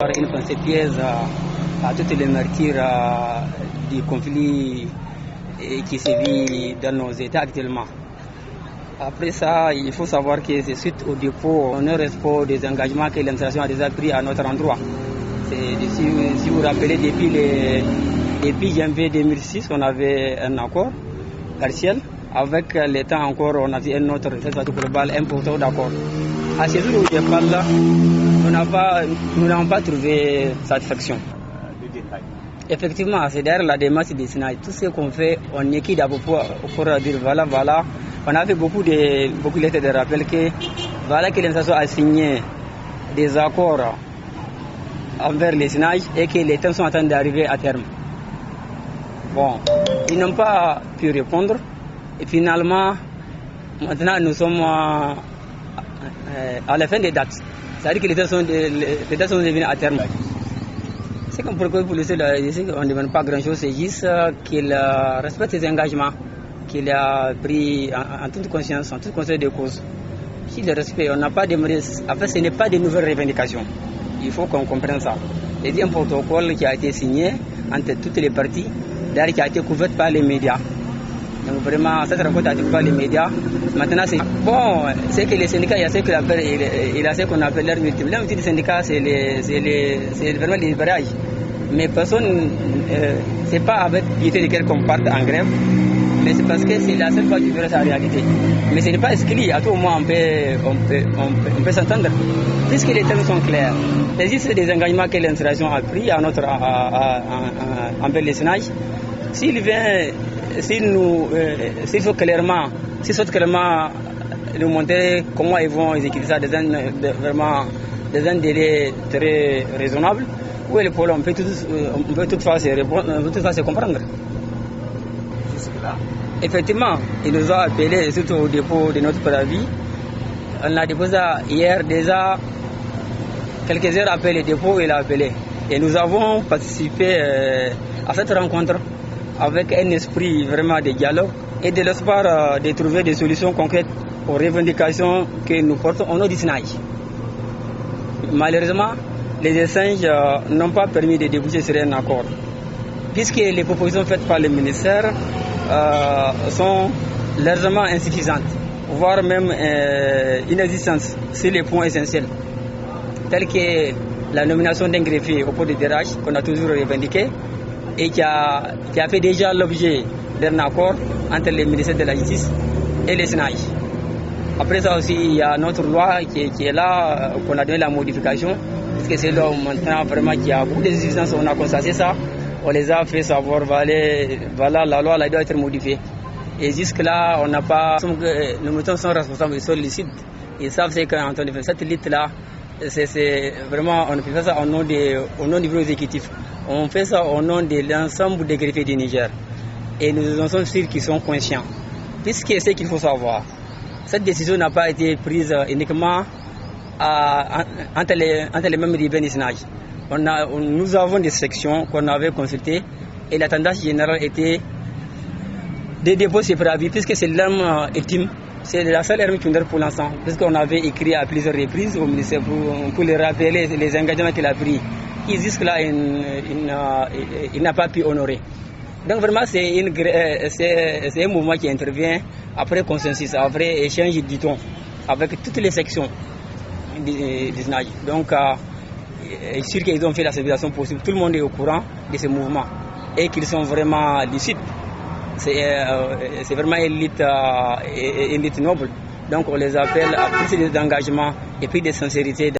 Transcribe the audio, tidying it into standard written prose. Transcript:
Une pensée pièce à toutes les martyrs du conflit qui se vit dans nos États actuellement. Après ça, il faut savoir que c'est suite au dépôt, au non-respect des engagements que l'administration a déjà pris à notre endroit. Si vous vous rappelez, depuis janvier 2006, on avait un accord partiel. Avec l'État encore, on a vu un autre global important d'accord. À ce jour où je parle là, nous n'avons pas trouvé satisfaction. Effectivement, c'est derrière la démarche des Sinaï. Tout ce qu'on fait, on équipe pour dire voilà. On a fait beaucoup de lettres de rappel que l'administration a signé des accords envers les Sinaï et que les temps sont en train d'arriver à terme. Bon, ils n'ont pas pu répondre. Et finalement, maintenant nous sommes à la fin des dates. C'est-à-dire que les dates sont devenues à terme. C'est comme pour le policier, on ne demande pas grand-chose, c'est juste qu'il respecte ses engagements, qu'il a pris en toute conscience, en toute conscience de cause. Si le respect, on n'a pas demandé, en fait ce n'est pas de nouvelles revendications. Il faut qu'on comprenne ça. C'est un protocole qui a été signé entre toutes les parties, d'ailleurs qui a été couvert par les médias. Donc vraiment, cette rencontre a été par les médias. Maintenant, c'est que les syndicats, il y a ce qu'on appelle leur multiple. Leur multiple syndicat, c'est vraiment les libérages. Mais personne, c'est pas avec piété de quelqu'un qu'on parte en grève, mais c'est parce que c'est la seule fois que tu verras sa réalité. Mais ce n'est pas inscrit, à tout moment on peut s'entendre, puisque les termes sont clairs. Il existe des engagements que l'administration a pris envers les Sinaï. S'il faut clairement nous montrer comment ils vont exécuter ça dans un délai très raisonnable, où le problème, on peut toutefois se comprendre. Effectivement, il nous a appelé surtout au dépôt de notre préavis. On a déposé hier déjà, quelques heures après le dépôt, il a appelé. Et nous avons participé à cette rencontre avec un esprit vraiment de dialogue et de l'espoir de trouver des solutions concrètes aux revendications que nous portons au nom du Sinaï. Malheureusement, les échanges n'ont pas permis de déboucher sur un accord, puisque les propositions faites par le ministère sont largement insuffisantes, voire même inexistantes sur les points essentiels, tels que la nomination d'un greffier au poste de DRH qu'on a toujours revendiqué, et qui a fait déjà l'objet d'un accord entre le ministère de la Justice et les Sinaï. Après ça aussi, il y a notre loi qui est là, qu'on a donné la modification, parce que c'est là maintenant vraiment qu'il y a beaucoup d'exigences, on a constaté ça, on les a fait savoir, voilà, la loi doit être modifiée. Et jusque-là, on n'a pas, nos moutons sont responsables, ils sont licites, ils savent ce qu'on est en train de faire. Cette liste-là, c'est vraiment, on fait ça au nom du bureau exécutif. On fait ça au nom de l'ensemble des greffiers du Niger. Et nous en sommes sûrs qu'ils sont conscients. Puisque ce qu'il faut savoir, cette décision n'a pas été prise uniquement entre les membres du Béni-Sinaï. Nous avons des sections qu'on avait consultées et la tendance générale était de déposer préavis, puisque c'est l'arme ultime. C'est la seule arme qui nous donne pour l'instant, puisqu'on avait écrit à plusieurs reprises au ministère pour lui rappeler les engagements qu'il a pris, qui jusque-là il n'a pas pu honorer. Donc vraiment c'est un mouvement qui intervient après consensus, après échange du ton avec toutes les sections du SNAI. Donc je suis sûr qu'ils ont fait la civilisation possible. Tout le monde est au courant de ce mouvement et qu'ils sont vraiment licites. C'est vraiment une lutte noble. Donc on les appelle à plus d'engagement et plus de sincérité.